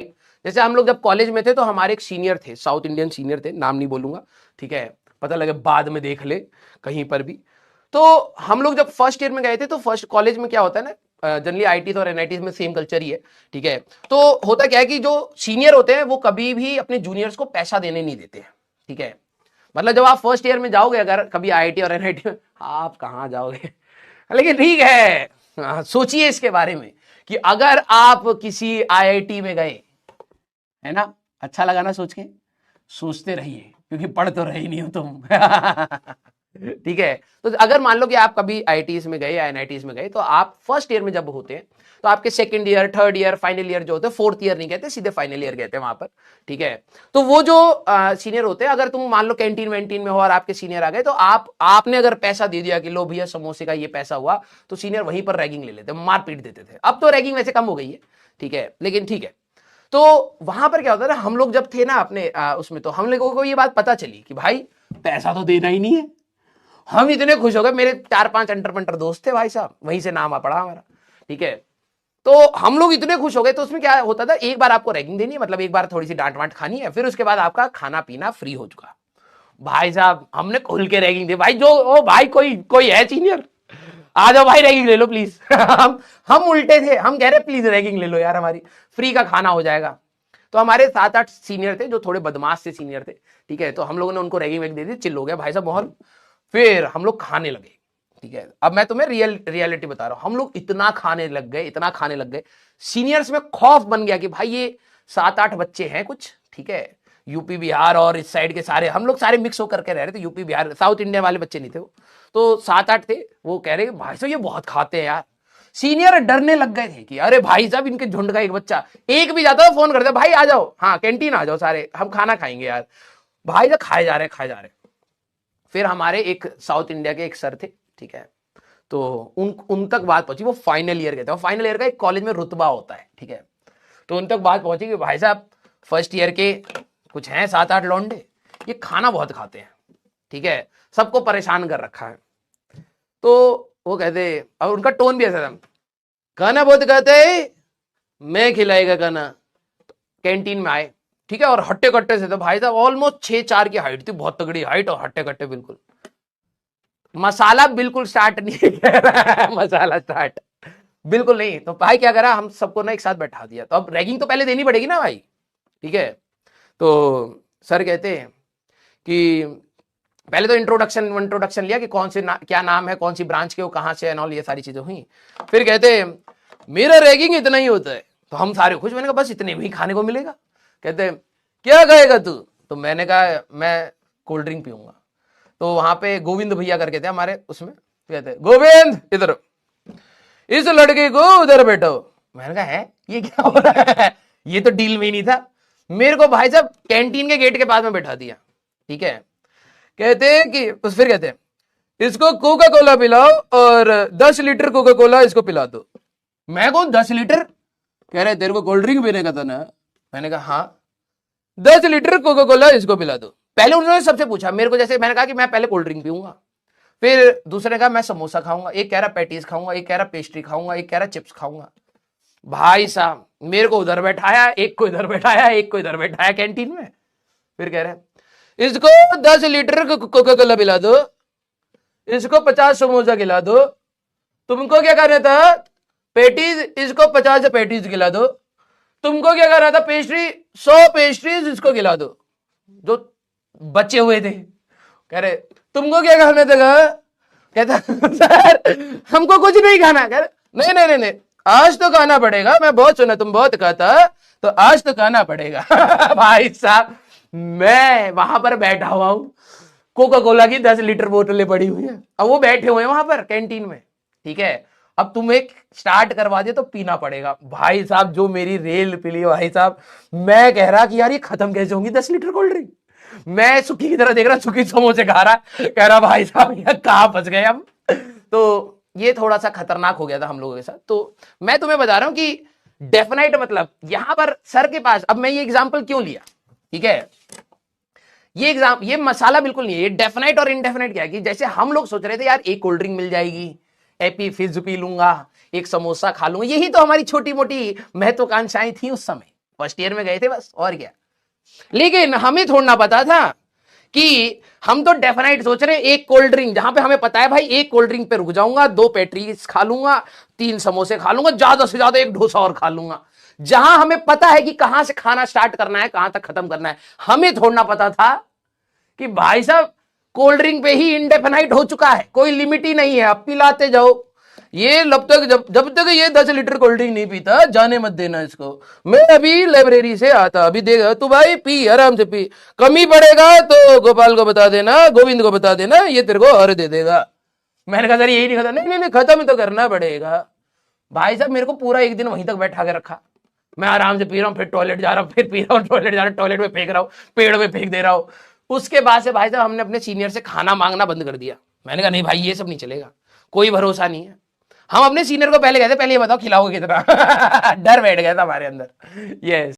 Right. जैसे हम लोग जब कॉलेज में थे तो हमारे एक सीनियर थे, साउथ इंडियन सीनियर थे, नाम नहीं बोलूंगा, ठीक है, पता लगे बाद में देख ले कहीं पर भी। तो हम लोग जब फर्स्ट ईयर में गए थे तो फर्स्ट कॉलेज में क्या होता है ना, जनरली आईटी और एनआईटी में सेम कल्चर ही है, ठीक है। तो होता क्या है कि जो सीनियर होते हैं वो कभी भी अपने जूनियर्स को पैसा देने नहीं देते हैं, ठीक है। मतलब जब आप फर्स्ट ईयर में जाओगे अगर कभी आईआईटी और एनआईटी में, आप कहां जाओगे लेकिन ठीक है, सोचिए इसके बारे में कि अगर आप किसी आईआईटी में गए, है ना, अच्छा लगा ना सोच के, सोचते रहिए क्योंकि पढ़ तो रहे नहीं हो तुम ठीक है। तो अगर मान लो कि आप कभी आईआईटीज में गए या एनआईटीज में गए तो आप फर्स्ट ईयर में जब होते हैं तो आपके second year, third year, final year जो होते हैं, फोर्थ ईयर नहीं कहते, सीधे फाइनल ईयर कहते हैं वहां पर, ठीक है। तो वो जो सीनियर होते हैं, अगर तुम मान लो कैंटीन वैंटीन में हो और आपके सीनियर आ गए तो आपने अगर पैसा दे दिया कि लो भैया समोसे का ये पैसा हुआ, तो सीनियर वहीं पर रैगिंग ले लेते, मार पीट देते थे। अब तो रैगिंग वैसे कम हो गई है, ठीक है, लेकिन ठीक है। तो वहां पर क्या होता है ना, हम लोग जब थे ना अपने उसमें, तो हम लोगों को ये बात पता चली कि भाई पैसा तो देना ही नहीं है। हम इतने खुश हो गए, मेरे 4-5 अंटर पंटर दोस्त थे भाई साहब, वहीं से नाम आ पड़ा हमारा, ठीक है। तो हम लोग इतने खुश हो गए, तो उसमें क्या होता था, एक बार आपको रैगिंग देनी है, मतलब एक बार थोड़ी सी डांट वांट खानी है, फिर उसके बाद आपका खाना पीना फ्री हो चुका। भाई साहब हमने खुल के रैगिंग दी भाई, जो ओ भाई कोई कोई है सीनियर, आ जाओ भाई रैगिंग ले लो प्लीज हम उल्टे थे, हम कह रहे प्लीज रैगिंग ले लो यार, हमारी फ्री का खाना हो जाएगा। तो हमारे 7-8 सीनियर थे जो थोड़े बदमाश से सीनियर थे, ठीक है, तो हम लोगों ने उनको रैगिंग वैग दे दी, चिल हो गया भाई साहब माहौल। फिर हम लोग खाने लगे, ठीक है। अब मैं तुम्हें रियलिटी बता रहा हूं, हम लोग इतना खाने लग गए, इतना खाने लग गए, सीनियर्स में खौफ बन गया कि भाई ये 7-8 बच्चे हैं कुछ, ठीक है, यूपी बिहार और इस साइड के सारे, हम लोग सारे मिक्स होकर के रह रहे थे, यूपी बिहार, साउथ इंडिया वाले बच्चे नहीं थे वो, तो 7-8 थे। वो कह रहे भाई साहब ये बहुत खाते हैं यार। सीनियर डरने लग गए थे कि अरे भाई साहब इनके झुंड का एक बच्चा, एक भी जाता है फोन करता भाई आ जाओ, हाँ कैंटीन आ जाओ सारे, हम खाना खाएंगे यार। भाई साहब खाए जा रहे, खाए जा रहे। फिर हमारे एक साउथ इंडिया के एक सर थे, ठीक है, तो उन तक बात पहुंची, वो फाइनल ईयर के थे, फाइनल ईयर का एक कॉलेज में रुतबा होता है, ठीक है। तो उन तक बात पहुंची कि भाई साहब फर्स्ट ईयर के कुछ हैं 7-8 लौंडे, ये खाना बहुत खाते हैं, ठीक है, सबको परेशान कर रखा है। तो वो कहते, और उनका टोन भी ऐसा था, खाना बहुत खाते है, मैं खिलाएगा खाना। कैंटीन में आए, ठीक है, और हट्टे कट्टे से थे भाई साहब, ऑलमोस्ट 6'4" की हाइट थी, बहुत तगड़ी हाइट, और हट्टे कट्टे बिल्कुल। मसाला बिल्कुल स्टार्ट नहीं कह रहा है, मसाला स्टार्ट बिल्कुल नहीं। तो भाई क्या करा, हम सबको ना एक साथ बैठा दिया, तो अब रैगिंग तो पहले देनी पड़ेगी ना भाई, ठीक है। तो सर कहते हैं कि पहले तो इंट्रोडक्शन लिया कि कौन से क्या नाम है, कौन सी ब्रांच के हो, कहां से एंड ऑल, ये सारी चीजें हुई। फिर कहते मेरा रैगिंग इतना ही होता है। तो हम सारे खुश, मैंने कहा बस इतने में ही खाने को मिलेगा। कहते क्या खाएगा तू, तो मैंने कहा मैं कोल्ड ड्रिंक पीऊंगा। तो वहां पे गोविंद भैया करके थे हमारे उसमें, कहते गोविंद इधर, इस लड़के को उधर बैठो। मैंने कहा है ये क्या हो रहा है, ये तो डील में ही नहीं था। मेरे को भाई साहब कैंटीन के गेट के पास में बैठा दिया, ठीक है। कहते कि फिर कहते इसको कोका कोला पिलाओ और 10 लीटर कोका कोला इसको पिला दो। मैं कौन 10 लीटर, कह रहे तेरे को कोल्ड ड्रिंक पीने का था ना। मैंने कहा हाँ, 10 लीटर कोका कोला इसको पिला दो। पहले उन्होंने सबसे पूछा, मेरे को जैसे मैंने कहा कि मैं पहले कोल्ड ड्रिंक पीऊंगा, फिर दूसरे ने कहा मैं समोसा खाऊंगा, एक कह रहा पैटीज खाऊंगा, एक कह रहा पेस्ट्री खाऊंगा, एक कह रहा चिप्स खाऊंगा। भाई साहब मेरे को उधर बैठाया, एक को इधर बैठाया, एक को इधर बैठाया कैंटीन में। फिर कह रहे इसको 10 लीटर कोका कोला पिला दो, इसको 50 समोसा खिला दो, तुमको क्या करना था पेटीज, इसको 50 पेटीज खिला दो, तुमको क्या करना था पेस्ट्री, 100 पेस्ट्रीज इसको खिला दो, जो बचे हुए थे। कह रहे तुमको क्या खाना था, कहता सर हमको कुछ नहीं खाना। कह रहे नहीं नहीं, आज तो खाना पड़ेगा, मैं बहुत सुना तुम बहुत खाता, तो आज तो खाना पड़ेगा भाई साहब मैं वहां पर बैठा हुआ हूं, कोका कोला की 10 लीटर बोतलें पड़ी हुई है, अब वो बैठे हुए हैं वहां पर कैंटीन में, ठीक है। अब तुम्हें स्टार्ट करवा दे तो पीना पड़ेगा। भाई साहब जो मेरी रेल पिली भाई साहब, मैं कह रहा कि यार ये खत्म कैसे होंगी 10 लीटर कोल्ड ड्रिंक। मैं सुखी की तरह देख रहा, सुखी समोसे खा रहा, कह रहा भाई साहब यार कहां फंस गए हम। तो ये थोड़ा सा खतरनाक हो गया था हम लोगों के साथ। तो मैं तुम्हें बता रहा हूं कि डेफिनेट मतलब यहां पर सर के पास, अब मैं ये एग्जाम्पल क्यों लिया, ठीक है, ये मसाला बिल्कुल नहीं है, ये डेफिनेट और इनडेफिनेट क्या है कि जैसे हम लोग सोच रहे थे यार एक कोल्ड ड्रिंक मिल जाएगी, एपी फिज पी लूंगा, एक समोसा खा लूंगा, यही तो हमारी छोटी मोटी महत्वाकांक्षाएं थी उस समय, फर्स्ट ईयर में गए थे बस, और क्या। लेकिन हमें थोड़ा ना पता था कि हम तो डेफिनेट सोच रहे हैं एक कोल्ड ड्रिंक, जहां पे हमें पता है भाई एक कोल्ड ड्रिंक पे रुक जाऊंगा, 2 पैट्रीज खा लूंगा, 3 समोसे खा लूंगा, ज्यादा से ज्यादा 1 डोसा और खा लूंगा। जहां हमें पता है कि कहां से खाना स्टार्ट करना है, कहां तक खत्म करना है। हमें थोड़ा ना पता था कि भाई साहब कोल्ड ड्रिंक पे ही इंडेफिनाइट हो चुका है, कोई लिमिट ही नहीं है, अब पिलाते जाओ। ये जब तक ये 10 लीटर कोल्ड ड्रिंक नहीं पीता जाने मत देना इसको। मैं अभी लाइब्रेरी से आता, अभी देगा तू भाई, पी आराम से पी, कमी पड़ेगा तो गोपाल को बता देना, गोविंद को बता देना, ये तेरे को और दे देगा। मैंने कहा सर यही नहीं खत्म, नहीं नहीं खत्म तो करना पड़ेगा। भाई साहब मेरे को पूरा एक दिन वहीं तक बैठा के रखा, मैं आराम से पी रहा हूँ, फिर टॉयलेट जा रहा हूँ, फिर पी रहा हूँ, टॉयलेट जा रहा हूँ, टॉयलेट में फेंक रहा हूँ, पेड़ में फेंक दे रहा हूँ। उसके बाद से भाई साहब हमने अपने सीनियर से खाना मांगना बंद कर दिया। मैंने कहा नहीं भाई ये सब नहीं चलेगा, कोई भरोसा नहीं है। हम अपने सीनियर को पहले कहते पहले ये बताओ खिलाओगे कितना डर बैठ गया था हमारे अंदर। यस।